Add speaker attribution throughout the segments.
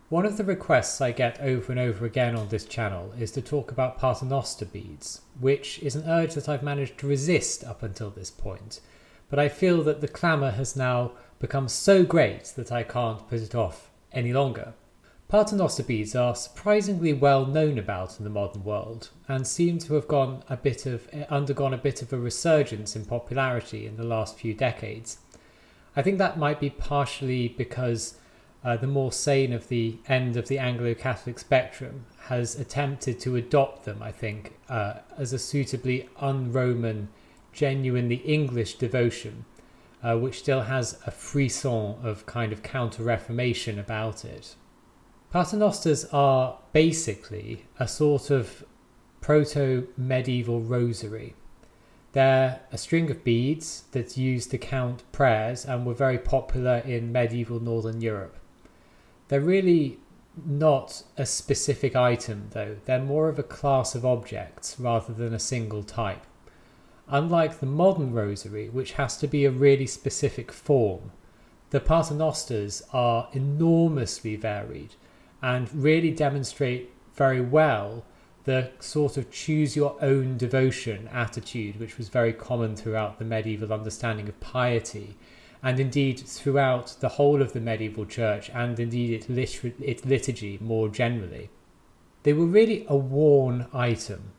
Speaker 1: One of the requests I get over and over again on this channel is to talk about Paternoster beads, which is an urge that I've managed to resist up until this point, but I feel that the clamour has now become so great that I can't put it off any longer. Paternoster beads are surprisingly well known about in the modern world and seem to have undergone a bit of a resurgence in popularity in the last few decades. I think that might be partially because the more sane of the end of the Anglo-Catholic spectrum has attempted to adopt them, I think, as a suitably un-Roman, genuinely English devotion, which still has a frisson of kind of counter-reformation about it. Paternosters are basically a sort of proto-medieval rosary. They're a string of beads that's used to count prayers and were very popular in medieval Northern Europe. They're really not a specific item though, they're more of a class of objects rather than a single type. Unlike the modern rosary, which has to be a really specific form, the Paternosters are enormously varied and really demonstrate very well the sort of choose your own devotion attitude which was very common throughout the medieval understanding of piety, and indeed throughout the whole of the medieval church and indeed its liturgy more generally. They were really a worn item,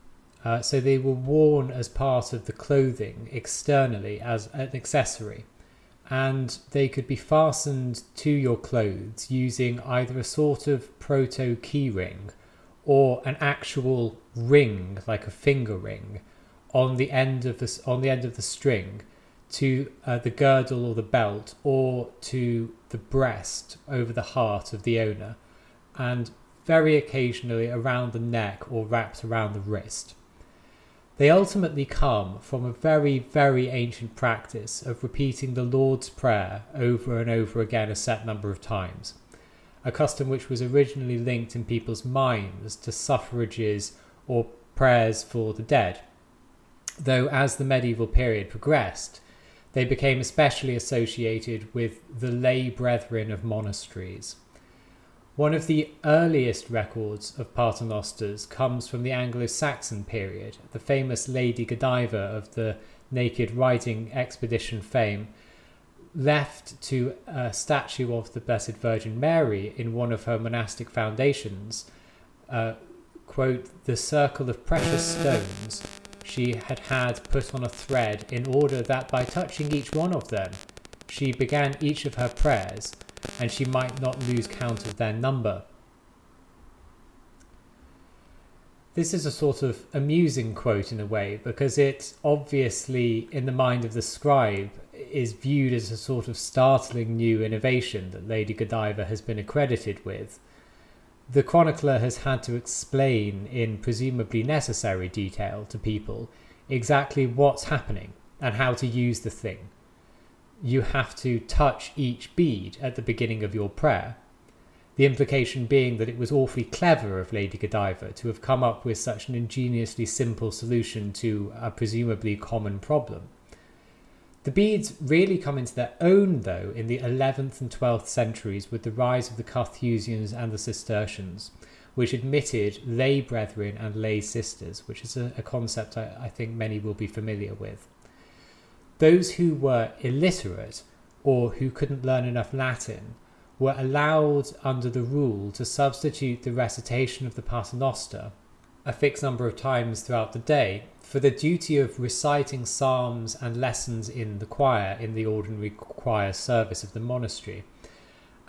Speaker 1: so they were worn as part of the clothing externally as an accessory, and they could be fastened to your clothes using either a sort of proto key ring or an actual ring, like a finger ring, on the end of the string to the girdle or the belt, or to the breast over the heart of the owner, and very occasionally around the neck or wrapped around the wrist. They ultimately come from a very, very ancient practice of repeating the Lord's Prayer over and over again a set number of times, a custom which was originally linked in people's minds to suffrages or prayers for the dead, though as the medieval period progressed, they became especially associated with the lay brethren of monasteries. One of the earliest records of Paternosters comes from the Anglo-Saxon period. The famous Lady Godiva of the naked riding expedition fame left to a statue of the Blessed Virgin Mary in one of her monastic foundations, quote, the circle of precious stones she had put on a thread in order that by touching each one of them she began each of her prayers, and she might not lose count of their number. This is a sort of amusing quote in a way, because it obviously, in the mind of the scribe, is viewed as a sort of startling new innovation that Lady Godiva has been accredited with. The chronicler has had to explain in presumably necessary detail to people exactly what's happening and how to use the thing. You have to touch each bead at the beginning of your prayer. The implication being that it was awfully clever of Lady Godiva to have come up with such an ingeniously simple solution to a presumably common problem. The beads really come into their own, though, in the 11th and 12th centuries with the rise of the Carthusians and the Cistercians, which admitted lay brethren and lay sisters, which is a concept I think many will be familiar with. Those who were illiterate or who couldn't learn enough Latin were allowed under the rule to substitute the recitation of the Paternoster a fixed number of times throughout the day for the duty of reciting psalms and lessons in the choir in the ordinary choir service of the monastery,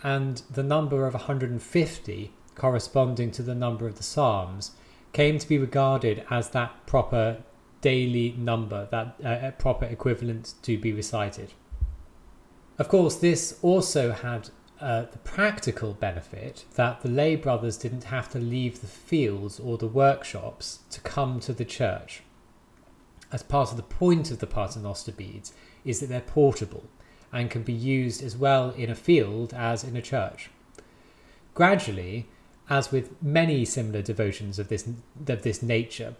Speaker 1: and the number of 150 corresponding to the number of the psalms came to be regarded as that proper daily number, that proper equivalent to be recited. Of course, this also had the practical benefit that the lay brothers didn't have to leave the fields or the workshops to come to the church. As part of the point of the Paternoster beads is that they're portable and can be used as well in a field as in a church. Gradually, as with many similar devotions of this nature,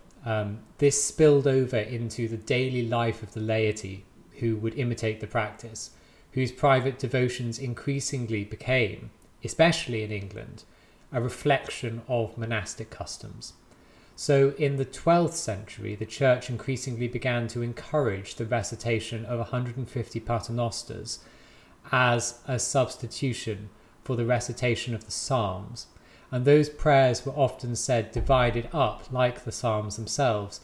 Speaker 1: this spilled over into the daily life of the laity who would imitate the practice, whose private devotions increasingly became, especially in England, a reflection of monastic customs. So in the 12th century, the church increasingly began to encourage the recitation of 150 paternosters as a substitution for the recitation of the Psalms. And those prayers were often said divided up, like the Psalms themselves,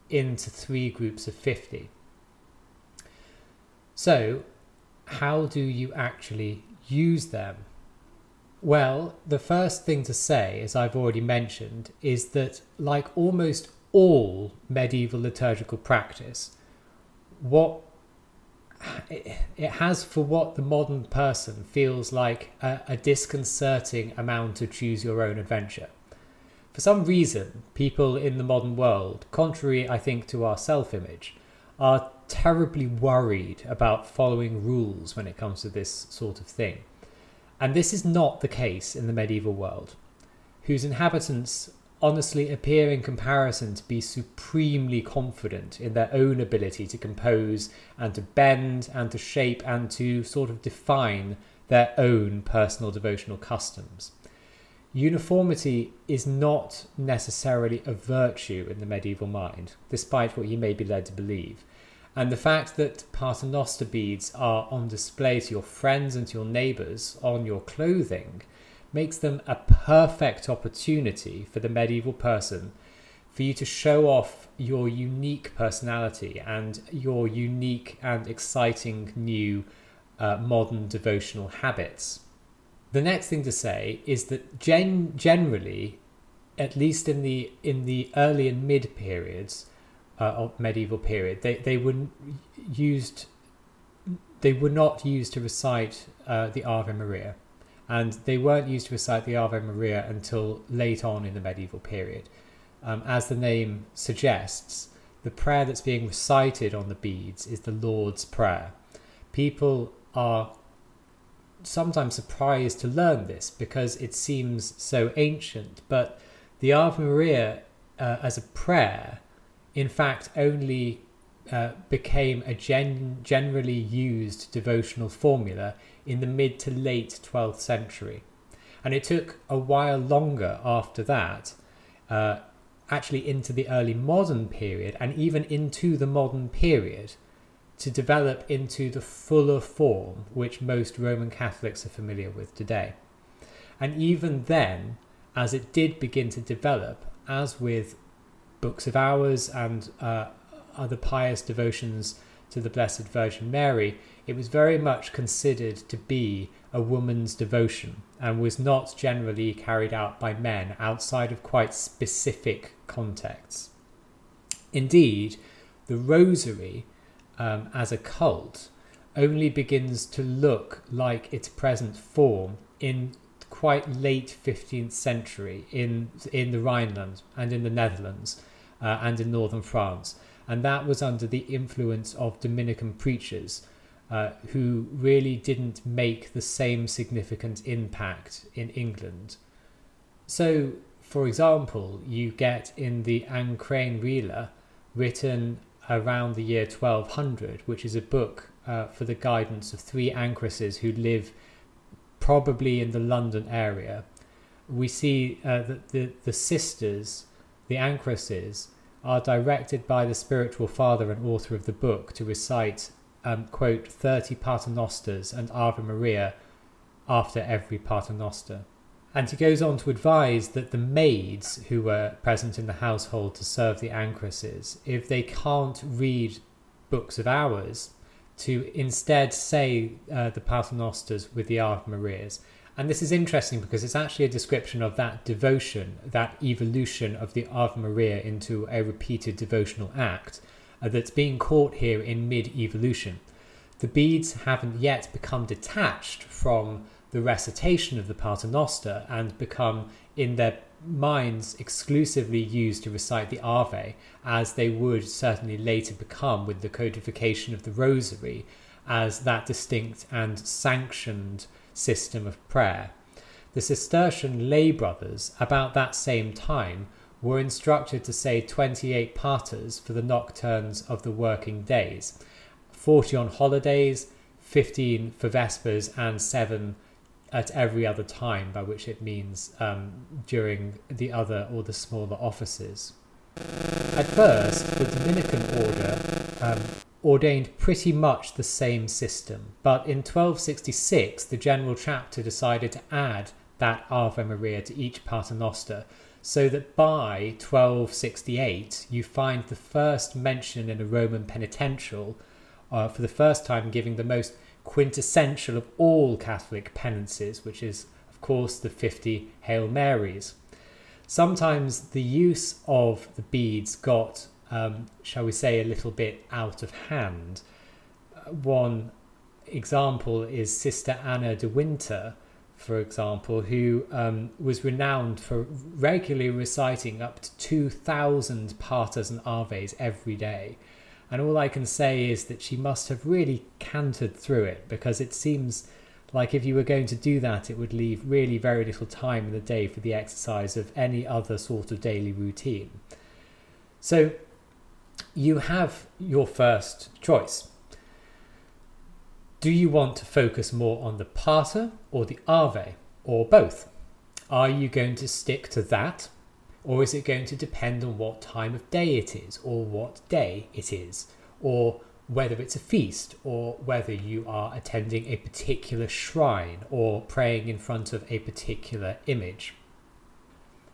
Speaker 1: into 3 groups of 50. So, how do you actually use them? Well, the first thing to say, as I've already mentioned, is that like almost all medieval liturgical practice, what it has for what the modern person feels like a disconcerting amount to choose your own adventure. For some reason, people in the modern world, contrary I think to our self-image, are terribly worried about following rules when it comes to this sort of thing. And this is not the case in the medieval world, whose inhabitants honestly appear in comparison to be supremely confident in their own ability to compose and to bend and to shape and to sort of define their own personal devotional customs. Uniformity is not necessarily a virtue in the medieval mind, despite what you may be led to believe. And the fact that Paternoster beads are on display to your friends and to your neighbours on your clothing makes them a perfect opportunity for the medieval person for you to show off your unique personality and your unique and exciting new modern devotional habits. The next thing to say is that generally, at least in the early and mid periods of medieval period, they were not used to recite the Ave Maria, and they weren't used to recite the Ave Maria until late on in the medieval period. As the name suggests, the prayer that's being recited on the beads is the Lord's Prayer. People are sometimes surprised to learn this because it seems so ancient, but the Ave Maria as a prayer in fact only became a generally used devotional formula in the mid to late 12th century. And it took a while longer after that, actually into the early modern period and even into the modern period, to develop into the fuller form which most Roman Catholics are familiar with today. And even then, as it did begin to develop, as with books of hours and other pious devotions to the Blessed Virgin Mary, it was very much considered to be a woman's devotion and was not generally carried out by men outside of quite specific contexts. Indeed, the Rosary as a cult only begins to look like its present form in quite late 15th century in the Rhineland and in the Netherlands and in northern France. And that was under the influence of Dominican preachers who really didn't make the same significant impact in England. So, for example, you get in the Ancrain Rila, written around the year 1200, which is a book for the guidance of 3 ancresses who live probably in the London area. We see that the sisters, the ancresses, are directed by the spiritual father and author of the book to recite, quote, 30 paternosters and Ave Maria after every paternoster. And he goes on to advise that the maids who were present in the household to serve the ancresses, if they can't read books of hours, to instead say the paternosters with the Ave Marias. And this is interesting because it's actually a description of that devotion, that evolution of the Ave Maria into a repeated devotional act that's being caught here in mid-evolution. The beads haven't yet become detached from the recitation of the Paternoster and become in their minds exclusively used to recite the Ave, as they would certainly later become with the codification of the Rosary as that distinct and sanctioned system of prayer. The Cistercian lay brothers about that same time were instructed to say 28 paters for the nocturnes of the working days, 40 on holidays, 15 for vespers and 7 at every other time, by which it means during the other or the smaller offices. At first, the Dominican order ordained pretty much the same system, but in 1266 the General Chapter decided to add that Ave Maria to each Paternoster, so that by 1268 you find the first mention in a Roman penitential, for the first time giving the most quintessential of all Catholic penances, which is of course the 50 Hail Marys. Sometimes the use of the beads got, shall we say, a little bit out of hand. One example is Sister Anna de Winter, for example, who was renowned for regularly reciting up to 2,000 Paters and Aves every day. And all I can say is that she must have really cantered through it, because it seems like if you were going to do that, it would leave really very little time in the day for the exercise of any other sort of daily routine. So you have your first choice. Do you want to focus more on the Pater or the Ave, or both? Are you going to stick to that? Or is it going to depend on what time of day it is, or what day it is, or whether it's a feast, or whether you are attending a particular shrine or praying in front of a particular image?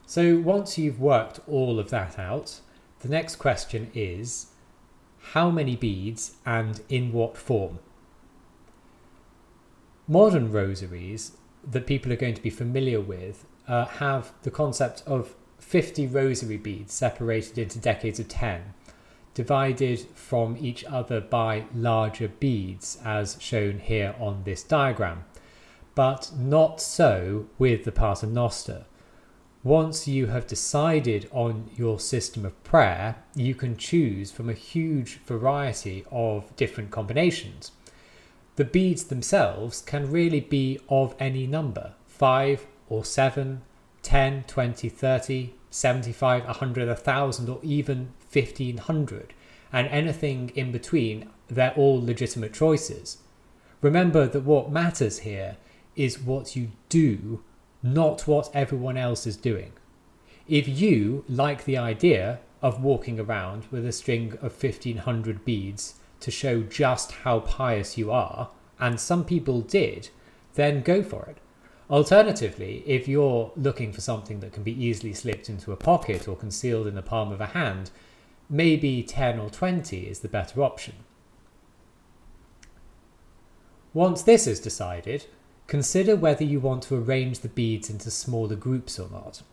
Speaker 1: So once you've worked all of that out, the next question is, how many beads and in what form? Modern rosaries that people are going to be familiar with have the concept of 50 rosary beads separated into decades of 10, divided from each other by larger beads, as shown here on this diagram. But not so with the Paternoster. Once you have decided on your system of prayer, you can choose from a huge variety of different combinations. The beads themselves can really be of any number, 5 or 7, 10, 20, 30, 75, 100, 1,000, or even 1,500, and anything in between. They're all legitimate choices. Remember that what matters here is what you do, not what everyone else is doing. If you like the idea of walking around with a string of 1,500 beads to show just how pious you are, and some people did, then go for it. Alternatively, if you're looking for something that can be easily slipped into a pocket or concealed in the palm of a hand, maybe 10 or 20 is the better option. Once this is decided, consider whether you want to arrange the beads into smaller groups or not.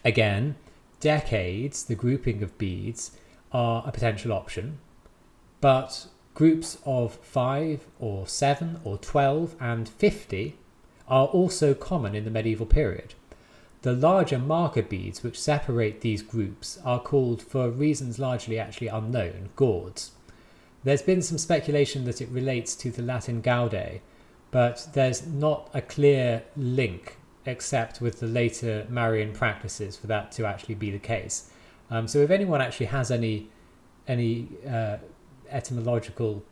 Speaker 1: Again, decades, the grouping of beads, are a potential option, but groups of 5 or 7 or 12 and 50 are also common in the medieval period. The larger marker beads which separate these groups are called, for reasons largely actually unknown, gauds. There's been some speculation that it relates to the Latin gaude, but there's not a clear link except with the later Marian practices for that to actually be the case. So if anyone actually has any etymological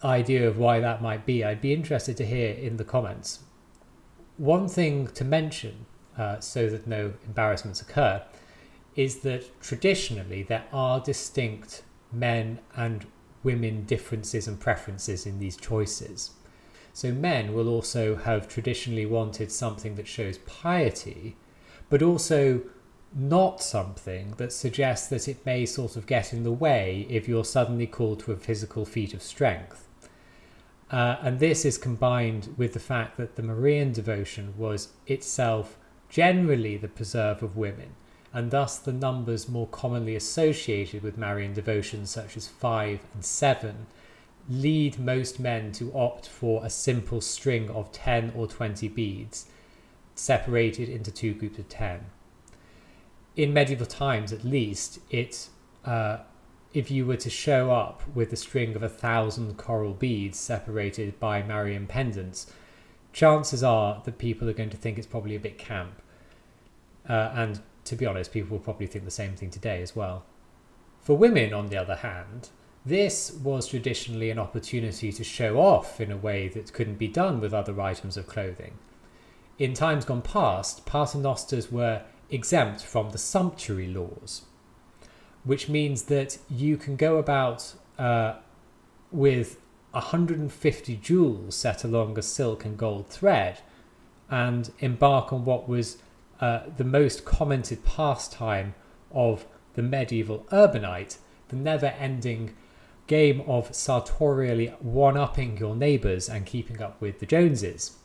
Speaker 1: idea of why that might be, I'd be interested to hear in the comments. One thing to mention, so that no embarrassments occur, is that traditionally there are distinct men and women differences and preferences in these choices. So men will also have traditionally wanted something that shows piety, but also not something that suggests that it may sort of get in the way if you're suddenly called to a physical feat of strength. And this is combined with the fact that the Marian devotion was itself generally the preserve of women, and thus the numbers more commonly associated with Marian devotions, such as 5 and 7, lead most men to opt for a simple string of 10 or 20 beads, separated into two groups of 10. In medieval times, at least, if you were to show up with a string of 1,000 coral beads separated by Marian pendants, chances are that people are going to think it's probably a bit camp. And to be honest, people will probably think the same thing today as well. For women, on the other hand, This was traditionally an opportunity to show off in a way that couldn't be done with other items of clothing. In times gone past, paternosters were exempt from the sumptuary laws, which means that you can go about with 150 jewels set along a silk and gold thread and embark on what was the most commented pastime of the medieval urbanite, the never-ending game of sartorially one-upping your neighbours and keeping up with the Joneses.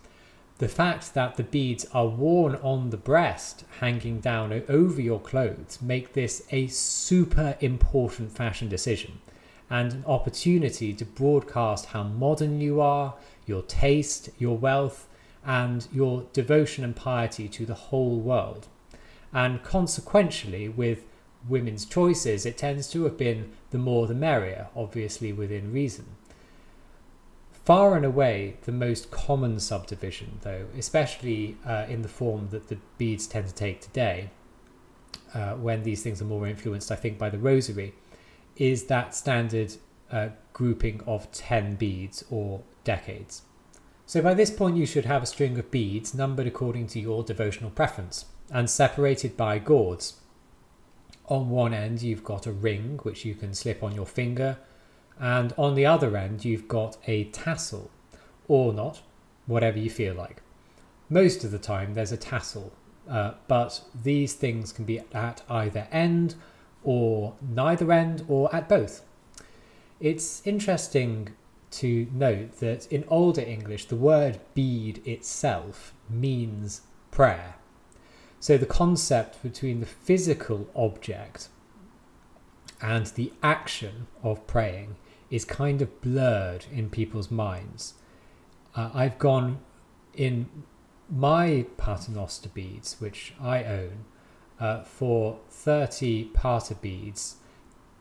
Speaker 1: The fact that the beads are worn on the breast, hanging down over your clothes, make this a super important fashion decision and an opportunity to broadcast how modern you are, your taste, your wealth, and your devotion and piety to the whole world. And consequentially, with women's choices, it tends to have been the more the merrier, obviously within reason. Far and away the most common subdivision, though, especially in the form that the beads tend to take today, when these things are more influenced, I think, by the rosary, is that standard grouping of 10 beads or decades. So by this point you should have a string of beads numbered according to your devotional preference and separated by gauds. On one end you've got a ring which you can slip on your finger, and on the other end you've got a tassel, or not, whatever you feel like. Most of the time there's a tassel, but these things can be at either end or neither end or at both. It's interesting to note that in older English the word bead itself means prayer. So the concept between the physical object and the action of praying is kind of blurred in people's minds. I've gone in my Paternoster beads, which I own, for 30 pater beads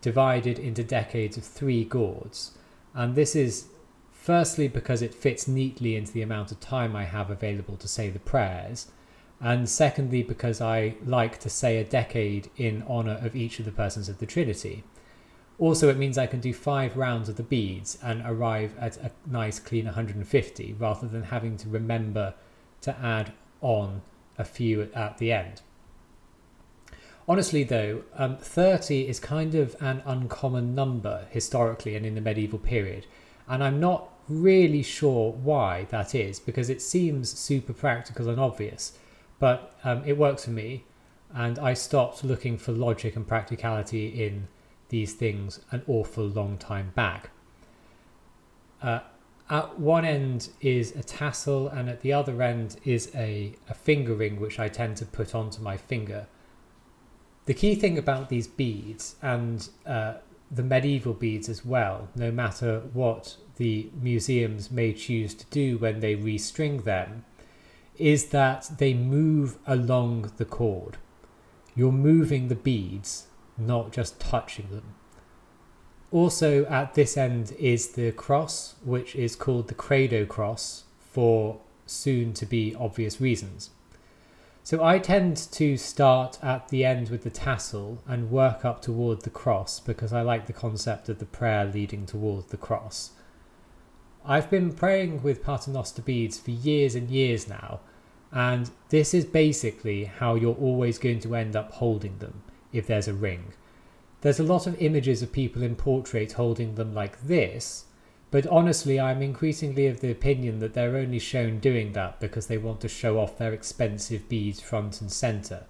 Speaker 1: divided into decades of 3 gauds. And this is firstly because it fits neatly into the amount of time I have available to say the prayers, and secondly because I like to say a decade in honour of each of the persons of the Trinity. Also, it means I can do 5 rounds of the beads and arrive at a nice clean 150 rather than having to remember to add on a few at the end. Honestly though, 30 is kind of an uncommon number historically and in the medieval period, and I'm not really sure why that is, because it seems super practical and obvious, but it works for me, and I stopped looking for logic and practicality in these things an awful long time back. At one end is a tassel, and at the other end is a finger ring which I tend to put onto my finger. The key thing about these beads, and the medieval beads as well, no matter what the museums may choose to do when they restring them, is that they move along the cord. You're moving the beads, not just touching them. Also at this end is the cross, which is called the credo cross for soon to be obvious reasons. So I tend to start at the end with the tassel and work up toward the cross because I like the concept of the prayer leading toward the cross. I've been praying with Paternoster beads for years and years now, and this is basically how you're always going to end up holding them if there's a ring. There's a lot of images of people in portrait holding them like this, but honestly I'm increasingly of the opinion that they're only shown doing that because they want to show off their expensive beads front and centre.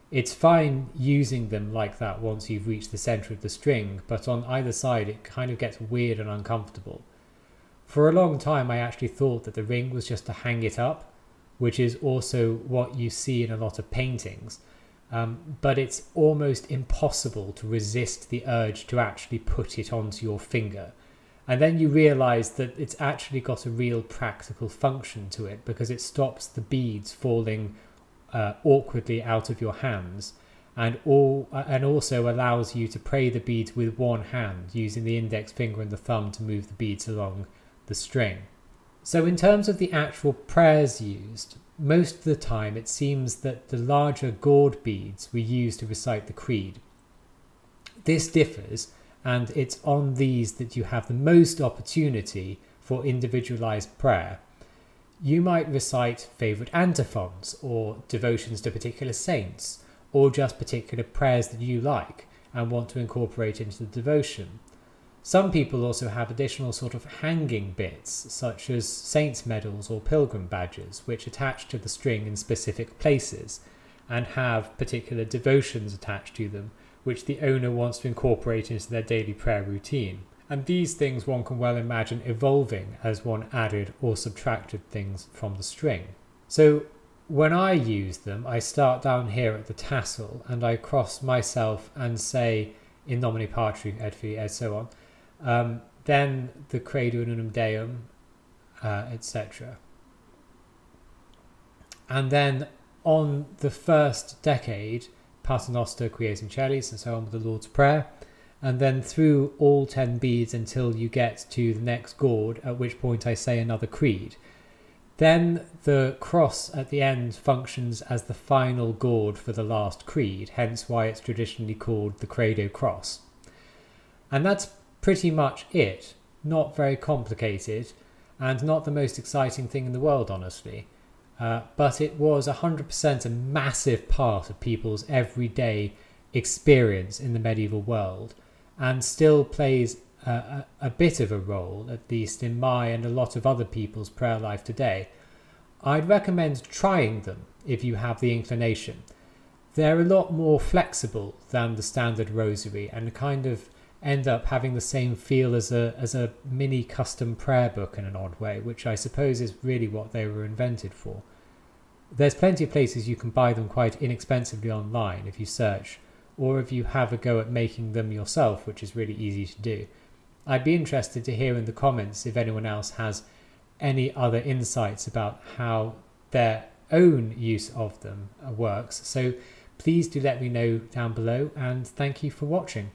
Speaker 1: It's fine using them like that once you've reached the centre of the string, but on either side it kind of gets weird and uncomfortable. For a long time I actually thought that the ring was just to hang it up, which is also what you see in a lot of paintings, but it's almost impossible to resist the urge to actually put it onto your finger. And then you realise that it's actually got a real practical function to it because it stops the beads falling awkwardly out of your hands, and also allows you to pray the beads with one hand, using the index finger and the thumb to move the beads along the string. So in terms of the actual prayers used, most of the time it seems that the larger gourd beads we use to recite the creed. This differs and it's on these that you have the most opportunity for individualized prayer. You might recite favourite antiphons or devotions to particular saints, or just particular prayers that you like and want to incorporate into the devotion. Some people also have additional sort of hanging bits, such as saints' medals or pilgrim badges, which attach to the string in specific places and have particular devotions attached to them, which the owner wants to incorporate into their daily prayer routine. And these things one can well imagine evolving as one added or subtracted things from the string. So when I use them, I start down here at the tassel and I cross myself and say in nomine Patri et Filii and so on, then the Credo in unum Deum, etc. And then on the first decade, Paternoster, Quies in Celis, and so on with the Lord's Prayer, and then through all 10 beads until you get to the next gourd, at which point I say another creed. Then the cross at the end functions as the final gourd for the last creed, hence why it's traditionally called the Credo Cross. And that's pretty much it. Not very complicated, and not the most exciting thing in the world, honestly. But it was 100% a massive part of people's everyday experience in the medieval world, and still plays a bit of a role, at least in my and a lot of other people's prayer life today. I'd recommend trying them if you have the inclination. They're a lot more flexible than the standard rosary and kind of end up having the same feel as a mini custom prayer book in an odd way, which I suppose is really what they were invented for. There's plenty of places you can buy them quite inexpensively online if you search, or if you have a go at making them yourself, which is really easy to do. I'd be interested to hear in the comments if anyone else has any other insights about how their own use of them works. So please do let me know down below, and thank you for watching.